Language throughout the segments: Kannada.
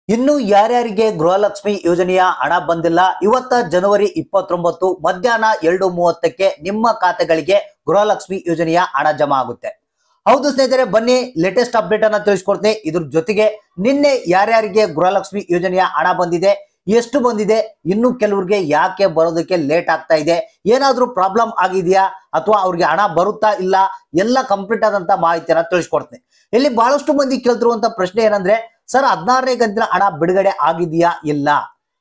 ಇನ್ನು ಯಾರ್ಯಾರಿಗೆ ಗೃಹಲಕ್ಷ್ಮಿ ಯೋಜನೆಯ ಹಣ ಬಂದಿಲ್ಲ, ಇವತ್ತ ಜನವರಿ 29 ಮಧ್ಯಾಹ್ನ 2:30ಕ್ಕೆ ನಿಮ್ಮ ಖಾತೆಗಳಿಗೆ ಗೃಹಲಕ್ಷ್ಮಿ ಯೋಜನೆಯ ಹಣ ಜಮಾ ಆಗುತ್ತೆ. ಹೌದು ಸ್ನೇಹಿತರೆ, ಬನ್ನಿ ಲೇಟೆಸ್ಟ್ ಅಪ್ಡೇಟ್ ಅನ್ನ ತಿಳಿಸ್ಕೊಡ್ತೀನಿ. ಇದ್ರ ಜೊತೆಗೆ ನಿನ್ನೆ ಯಾರ್ಯಾರಿಗೆ ಗೃಹಲಕ್ಷ್ಮಿ ಯೋಜನೆಯ ಹಣ ಬಂದಿದೆ, ಎಷ್ಟು ಬಂದಿದೆ, ಇನ್ನು ಕೆಲವರಿಗೆ ಯಾಕೆ ಬರೋದಕ್ಕೆ ಲೇಟ್ ಆಗ್ತಾ ಇದೆ, ಏನಾದ್ರೂ ಪ್ರಾಬ್ಲಮ್ ಆಗಿದೆಯಾ ಅಥವಾ ಅವ್ರಿಗೆ ಹಣ ಬರುತ್ತಾ ಇಲ್ಲ, ಎಲ್ಲ ಕಂಪ್ಲೀಟ್ ಆದಂತ ಮಾಹಿತಿಯನ್ನ ತಿಳಿಸ್ಕೊಡ್ತೀನಿ. ಇಲ್ಲಿ ಬಹಳಷ್ಟು ಮಂದಿ ಕೇಳ್ತಿರುವಂತ ಪ್ರಶ್ನೆ ಏನಂದ್ರೆ, ಸರ್ 16ನೇ ಕಂತಿನ ಹಣ ಬಿಡುಗಡೆ ಆಗಿದೆಯಾ ಇಲ್ಲ,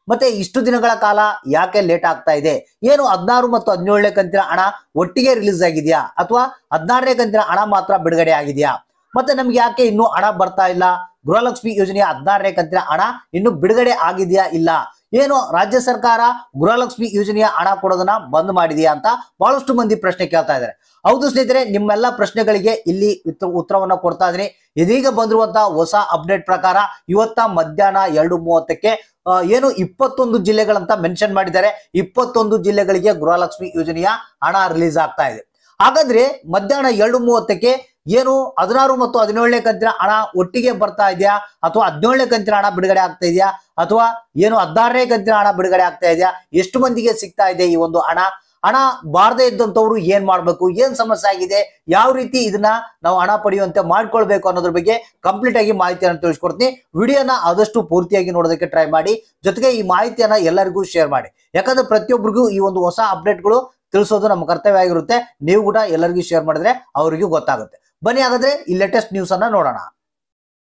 ಮತ್ತೆ ಇಷ್ಟು ದಿನಗಳ ಕಾಲ ಯಾಕೆ ಲೇಟ್ ಆಗ್ತಾ ಇದೆ, ಏನು 16 ಮತ್ತು 17ನೇ ಕಂತಿನ ಹಣ ಒಟ್ಟಿಗೆ ರಿಲೀಸ್ ಆಗಿದೆಯಾ ಅಥವಾ 16ನೇ ಕಂತಿನ ಹಣ ಮಾತ್ರ ಬಿಡುಗಡೆ ಆಗಿದೆಯಾ, ಮತ್ತೆ ನಮ್ಗೆ ಯಾಕೆ ಇನ್ನೂ ಹಣ ಬರ್ತಾ ಇಲ್ಲ, ಗೃಹಲಕ್ಷ್ಮಿ ಯೋಜನೆಯ 16ನೇ ಕಂತಿನ ಹಣ ಇನ್ನು ಬಿಡುಗಡೆ ಆಗಿದೆಯಾ ಇಲ್ಲ, ಏನು ರಾಜ್ಯ ಸರ್ಕಾರ ಗೃಹಲಕ್ಷ್ಮಿ ಯೋಜನೆಯ ಹಣ ಕೊಡೋದನ್ನ ಬಂದ್ ಮಾಡಿದೆಯಾ ಅಂತ ಬಹಳಷ್ಟು ಮಂದಿ ಪ್ರಶ್ನೆ ಕೇಳ್ತಾ ಇದ್ದಾರೆ. ಹೌದು ಸ್ನೇಹಿತರೆ, ನಿಮ್ಮೆಲ್ಲ ಪ್ರಶ್ನೆಗಳಿಗೆ ಇಲ್ಲಿ ಉತ್ತರವನ್ನ ಕೊಡ್ತಾ ಇದೀನಿ. ಇದೀಗ ಬಂದಿರುವಂತಹ ಹೊಸ ಅಪ್ಡೇಟ್ ಪ್ರಕಾರ ಇವತ್ತ ಮಧ್ಯಾಹ್ನ 2:30ಕ್ಕೆ ಏನು 21 ಜಿಲ್ಲೆಗಳಂತ ಮೆನ್ಷನ್ ಮಾಡಿದ್ದಾರೆ. 21 ಜಿಲ್ಲೆಗಳಿಗೆ ಗೃಹಲಕ್ಷ್ಮಿ ಯೋಜನೆಯ ಹಣ ರಿಲೀಸ್ ಆಗ್ತಾ ಇದೆ. ಹಾಗಾದ್ರೆ ಮಧ್ಯಾಹ್ನ 2:30ಕ್ಕೆ ಏನು 16 ಮತ್ತು 17ನೇ ಕಂತಿನ ಹಣ ಒಟ್ಟಿಗೆ ಬರ್ತಾ ಇದೆಯಾ ಅಥವಾ 17ನೇ ಕಂತಿನ ಹಣ ಬಿಡುಗಡೆ ಆಗ್ತಾ ಇದೆಯಾ ಅಥವಾ ಏನು 16ನೇ ಕಂತಿನ ಹಣ ಬಿಡುಗಡೆ ಆಗ್ತಾ ಇದೆಯಾ, ಎಷ್ಟು ಮಂದಿಗೆ ಸಿಗ್ತಾ ಇದೆ ಈ ಒಂದು ಹಣ, ಹಣ ಬಾರದೇ ಇದ್ದಂತವ್ರು ಏನ್ ಮಾಡ್ಬೇಕು, ಏನ್ ಸಮಸ್ಯೆ ಆಗಿದೆ, ಯಾವ ರೀತಿ ಇದನ್ನ ನಾವು ಹಣ ಪಡೆಯುವಂತೆ ಮಾಡ್ಕೊಳ್ಬೇಕು ಅನ್ನೋದ್ರ ಬಗ್ಗೆ ಕಂಪ್ಲೀಟ್ ಆಗಿ ಮಾಹಿತಿಯನ್ನು ತಿಳಿಸ್ಕೊಡ್ತೀನಿ. ವಿಡಿಯೋನ ಆದಷ್ಟು ಪೂರ್ತಿಯಾಗಿ ನೋಡೋದಕ್ಕೆ ಟ್ರೈ ಮಾಡಿ, ಜೊತೆಗೆ ಈ ಮಾಹಿತಿಯನ್ನ ಎಲ್ಲರಿಗೂ ಶೇರ್ ಮಾಡಿ. ಯಾಕಂದ್ರೆ ಪ್ರತಿಯೊಬ್ಬರಿಗೂ ಈ ಒಂದು ಹೊಸ ಅಪ್ಡೇಟ್ಗಳು ತಿಳಿಸೋದು ನಮ್ಮ ಕರ್ತವ್ಯ ಆಗಿರುತ್ತೆ. ನೀವು ಕೂಡ ಎಲ್ಲರಿಗೂ ಶೇರ್ ಮಾಡಿದ್ರೆ ಅವರಿಗೂ ಗೊತ್ತಾಗುತ್ತೆ. ಬನ್ನಿ ಹಾಗಾದ್ರೆ ಈ ಲೇಟೆಸ್ಟ್ ನ್ಯೂಸ್ ಅನ್ನ ನೋಡೋಣ.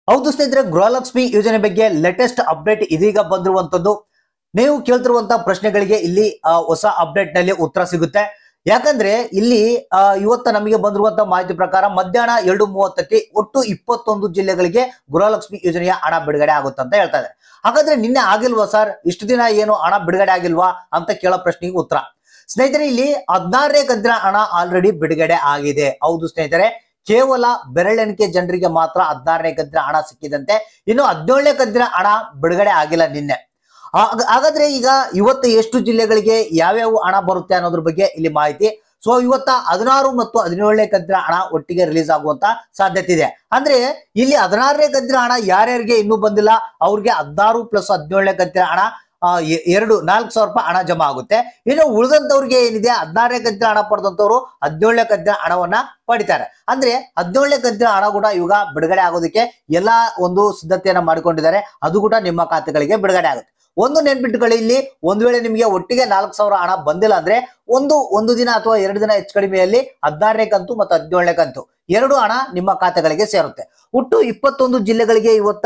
ಹೌದು ಸ್ನೇಹಿತರೆ, ಗೃಹಲಕ್ಷ್ಮಿ ಯೋಜನೆ ಬಗ್ಗೆ ಲೇಟೆಸ್ಟ್ ಅಪ್ಡೇಟ್ ಇದೀಗ ಬಂದಿರುವಂತದ್ದು. ನೀವು ಕೇಳ್ತಿರುವಂತಹ ಪ್ರಶ್ನೆಗಳಿಗೆ ಇಲ್ಲಿ ಹೊಸ ಅಪ್ಡೇಟ್ ನಲ್ಲಿ ಉತ್ತರ ಸಿಗುತ್ತೆ. ಯಾಕಂದ್ರೆ ಇಲ್ಲಿ ಇವತ್ತ ನಮಗೆ ಬಂದಿರುವಂತಹ ಮಾಹಿತಿ ಪ್ರಕಾರ ಮಧ್ಯಾಹ್ನ 2:30ಕ್ಕೆ ಒಟ್ಟು 21 ಜಿಲ್ಲೆಗಳಿಗೆ ಗೃಹಲಕ್ಷ್ಮಿ ಯೋಜನೆಯ ಹಣ ಬಿಡುಗಡೆ ಆಗುತ್ತೆ ಅಂತ ಹೇಳ್ತಾ ಇದ್ದಾರೆ. ಹಾಗಾದ್ರೆ ನಿನ್ನೆ ಆಗಿಲ್ವಾ ಸರ್, ಇಷ್ಟು ದಿನ ಏನು ಹಣ ಬಿಡುಗಡೆ ಆಗಿಲ್ವಾ ಅಂತ ಕೇಳೋ ಪ್ರಶ್ನೆಗೆ ಉತ್ತರ. ಸ್ನೇಹಿತರೆ, ಇಲ್ಲಿ 16ನೇ ಕಂತಿನ ಹಣ ಆಲ್ರೆಡಿ ಬಿಡುಗಡೆ ಆಗಿದೆ. ಹೌದು ಸ್ನೇಹಿತರೆ, ಕೇವಲ ಬೆರಳೆಣಿಕೆ ಜನರಿಗೆ ಮಾತ್ರ 16ನೇ ಕಂತಿನ ಹಣ ಸಿಕ್ಕಿದಂತೆ, ಇನ್ನು 17ನೇ ಕಂತಿನ ಹಣ ಬಿಡುಗಡೆ ಆಗಿಲ್ಲ ನಿನ್ನೆ. ಹಾಗಾದ್ರೆ ಈಗ ಇವತ್ತು ಎಷ್ಟು ಜಿಲ್ಲೆಗಳಿಗೆ ಯಾವ್ಯಾವ ಹಣ ಬರುತ್ತೆ ಅನ್ನೋದ್ರ ಬಗ್ಗೆ ಇಲ್ಲಿ ಮಾಹಿತಿ. ಸೊ ಇವತ್ತ 16 ಮತ್ತು 17ನೇ ಕಂತಿನ ಹಣ ಒಟ್ಟಿಗೆ ರಿಲೀಸ್ ಆಗುವಂತ ಸಾಧ್ಯತೆ ಇದೆ. ಅಂದ್ರೆ ಇಲ್ಲಿ 16ನೇ ಕಂತಿನ ಹಣ ಯಾರ್ಯಾರಿಗೆ ಇನ್ನೂ ಬಂದಿಲ್ಲ ಅವ್ರಿಗೆ 16 ಪ್ಲಸ್ 17ನೇ ಕಂತಿನ ಹಣ 4,000 ರೂಪಾಯಿ ಹಣ ಜಮಾ ಆಗುತ್ತೆ. ಇನ್ನು ಉಳಿದಂತವ್ರಿಗೆ ಏನಿದೆ 16ನೇ ಕಂತಿನ ಹಣ ಪಡೆದಂತವ್ರು 17ನೇ ಕಂತಿನ ಹಣವನ್ನ ಪಡಿತಾರೆ. ಅಂದ್ರೆ 17ನೇ ಕಂತಿನ ಹಣ ಕೂಡ ಇವಾಗ ಬಿಡುಗಡೆ ಆಗೋದಕ್ಕೆ ಎಲ್ಲಾ ಒಂದು ಸಿದ್ಧತೆಯನ್ನ ಮಾಡಿಕೊಂಡಿದ್ದಾರೆ. ಅದು ಕೂಡ ನಿಮ್ಮ ಖಾತೆಗಳಿಗೆ ಬಿಡುಗಡೆ ಆಗುತ್ತೆ. ಒಂದು ನೆನ್ಪಿಟ್ಟುಕೊಳ್ಳಿ, ಇಲ್ಲಿ ಒಂದ್ ವೇಳೆ ನಿಮಗೆ ಒಟ್ಟಿಗೆ 4,000 ಹಣ ಬಂದಿಲ್ಲ ಅಂದ್ರೆ ಒಂದು ದಿನ ಅಥವಾ 2 ದಿನ ಹೆಚ್ಚು ಕಡಿಮೆಯಲ್ಲಿ 16ನೇ ಕಂತು ಮತ್ತು 17ನೇ ಕಂತು ಎರಡು ಹಣ ನಿಮ್ಮ ಖಾತೆಗಳಿಗೆ ಸೇರುತ್ತೆ. ಒಟ್ಟು 21 ಜಿಲ್ಲೆಗಳಿಗೆ ಇವತ್ತ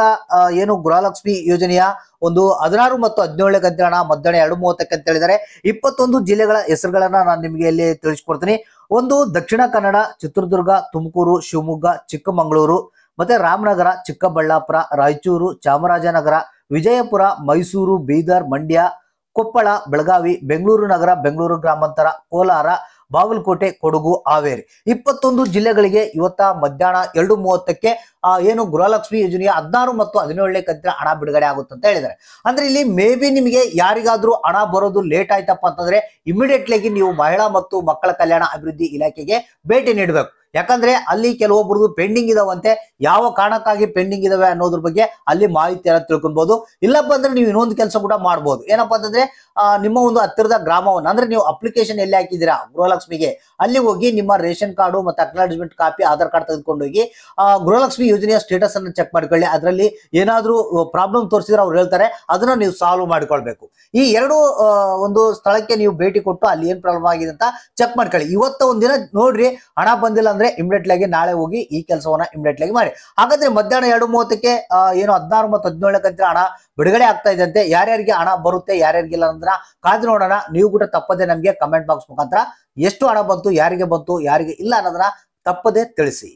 ಏನು ಗೃಹಲಕ್ಷ್ಮಿ ಯೋಜನೆಯ ಒಂದು 16 ಮತ್ತು 17ನೇ ಕಂತಿನ ಹಣ ಮಧ್ಯಾಹ್ನ 2:30ಕ್ಕೆ ಅಂತ ಹೇಳಿದರೆ 21 ಜಿಲ್ಲೆಗಳ ಹೆಸರುಗಳನ್ನ ನಾನು ನಿಮಗೆ ಇಲ್ಲಿ ತಿಳಿಸ್ಕೊಡ್ತೀನಿ. ಒಂದು ದಕ್ಷಿಣ ಕನ್ನಡ, ಚಿತ್ರದುರ್ಗ, ತುಮಕೂರು, ಶಿವಮೊಗ್ಗ, ಚಿಕ್ಕಮಗಳೂರು, ಮತ್ತೆ ರಾಮನಗರ, ಚಿಕ್ಕಬಳ್ಳಾಪುರ, ರಾಯಚೂರು, ಚಾಮರಾಜನಗರ, ವಿಜಯಪುರ, ಮೈಸೂರು, ಬೀದರ್, ಮಂಡ್ಯ, ಕೊಪ್ಪಳ, ಬೆಳಗಾವಿ, ಬೆಂಗಳೂರು ನಗರ, ಬೆಂಗಳೂರು ಗ್ರಾಮಾಂತರ, ಕೋಲಾರ, ಬಾಗಲಕೋಟೆ, ಕೊಡಗು, ಹಾವೇರಿ 21 ಜಿಲ್ಲೆಗಳಿಗೆ ಇವತ್ತ ಮಧ್ಯಾಹ್ನ 2:30ಕ್ಕೆ ಏನು ಗೃಹಲಕ್ಷ್ಮಿ ಯೋಜನೆಯ 16 ಮತ್ತು 17ನೇ ಕಂತಿನ ಹಣ ಬಿಡುಗಡೆ ಆಗುತ್ತೆ ಅಂತ ಹೇಳಿದ್ದಾರೆ. ಅಂದ್ರೆ ಇಲ್ಲಿ ಮೇ ಬಿ ನಿಮಗೆ ಯಾರಿಗಾದ್ರೂ ಹಣ ಬರೋದು ಲೇಟ್ ಆಯ್ತಪ್ಪ ಅಂತಂದ್ರೆ ಇಮಿಡಿಯೇಟ್ಲಿ ನೀವು ಮಹಿಳಾ ಮತ್ತು ಮಕ್ಕಳ ಕಲ್ಯಾಣ ಅಭಿವೃದ್ಧಿ ಇಲಾಖೆಗೆ ಭೇಟಿ ನೀಡಬೇಕು. ಯಾಕಂದ್ರೆ ಅಲ್ಲಿ ಕೆಲವೊಬ್ಬರದು ಪೆಂಡಿಂಗ್ ಇದಾವಂತೆ, ಯಾವ ಕಾರಣಕ್ಕಾಗಿ ಪೆಂಡಿಂಗ್ ಇದಾವೆ ಅನ್ನೋದ್ರ ಬಗ್ಗೆ ಅಲ್ಲಿ ಮಾಹಿತಿಯನ್ನು ತಿಳ್ಕೊಬಹುದು. ಇಲ್ಲಪ್ಪ ಅಂದ್ರೆ ನೀವು ಇನ್ನೊಂದು ಕೆಲಸ ಕೂಡ ಮಾಡಬಹುದು. ಏನಪ್ಪಾ ಅಂತಂದ್ರೆ ನಿಮ್ಮ ಒಂದು ಹತ್ತಿರದ ಗ್ರಾಮವನ್ನು, ಅಂದ್ರೆ ನೀವು ಅಪ್ಲಿಕೇಶನ್ ಎಲ್ಲಿ ಹಾಕಿದ್ದೀರಾ ಗೃಹಲಕ್ಷ್ಮಿಗೆ, ಅಲ್ಲಿ ಹೋಗಿ ನಿಮ್ಮ ರೇಷನ್ ಕಾರ್ಡು ಮತ್ತೆ ಅಕ್ನಾಲಜ್ಮೆಂಟ್ ಕಾಪಿ, ಆಧಾರ್ ಕಾರ್ಡ್ ತೆಗೆದುಕೊಂಡು ಹೋಗಿ ಗೃಹಲಕ್ಷ್ಮಿ ಯೋಜನೆಯ ಸ್ಟೇಟಸ್ ಅನ್ನು ಚೆಕ್ ಮಾಡ್ಕೊಳ್ಳಿ. ಅದರಲ್ಲಿ ಏನಾದ್ರೂ ಪ್ರಾಬ್ಲಮ್ ತೋರಿಸಿದ್ರೆ ಅವ್ರು ಹೇಳ್ತಾರೆ, ಅದನ್ನ ನೀವು ಸಾಲ್ವ್ ಮಾಡ್ಕೊಳ್ಬೇಕು. ಈ ಎರಡು ಒಂದು ಸ್ಥಳಕ್ಕೆ ನೀವು ಭೇಟಿ ಕೊಟ್ಟು ಅಲ್ಲಿ ಏನ್ ಪ್ರಾಬ್ಲಮ್ ಆಗಿದೆ ಅಂತ ಚೆಕ್ ಮಾಡ್ಕೊಳ್ಳಿ. ಇವತ್ತ ಒಂದಿನ ನೋಡ್ರಿ, ಹಣ ಬಂದಿಲ್ಲ ಅಂದ್ರೆ ಇಮಿಡಿಯೇಟ್ಲಿ ಆಗಿ ನಾಳೆ ಹೋಗಿ ಈ ಕೆಲಸವನ್ನ ಇಮಿಡಿಯೇಟ್ಲಿ ಆಗಿ ಮಾಡಿ. ಹಾಗಾದ್ರೆ ಮಧ್ಯಾಹ್ನ 2:30ಕ್ಕೆ ಏನು 16 ಮತ್ತು 17ನೇ ಕಂತಿನ ಹಣ ಬಿಡುಗಡೆ ಆಗ್ತಾ ಇದ್ದಂತೆ ಯಾರ್ಯಾರಿಗೆ ಹಣ ಬರುತ್ತೆ ಯಾರ್ಯಾರಿಗಿಲ್ಲ ಅಂದ್ರೆ ಕಾದು ನೋಡೋಣ. ನೀವು ಕೂಡ ತಪ್ಪದೆ ನಮಗೆ ಕಮೆಂಟ್ ಬಾಕ್ಸ್ ಮುಖಾಂತರ ಎಷ್ಟು ಹಣ ಬಂತು, ಯಾರಿಗೆ ಬಂತು, ಯಾರಿಗೆ ಇಲ್ಲ ಅನ್ನೋದನ್ನ ತಪ್ಪದೆ ತಿಳಿಸಿ.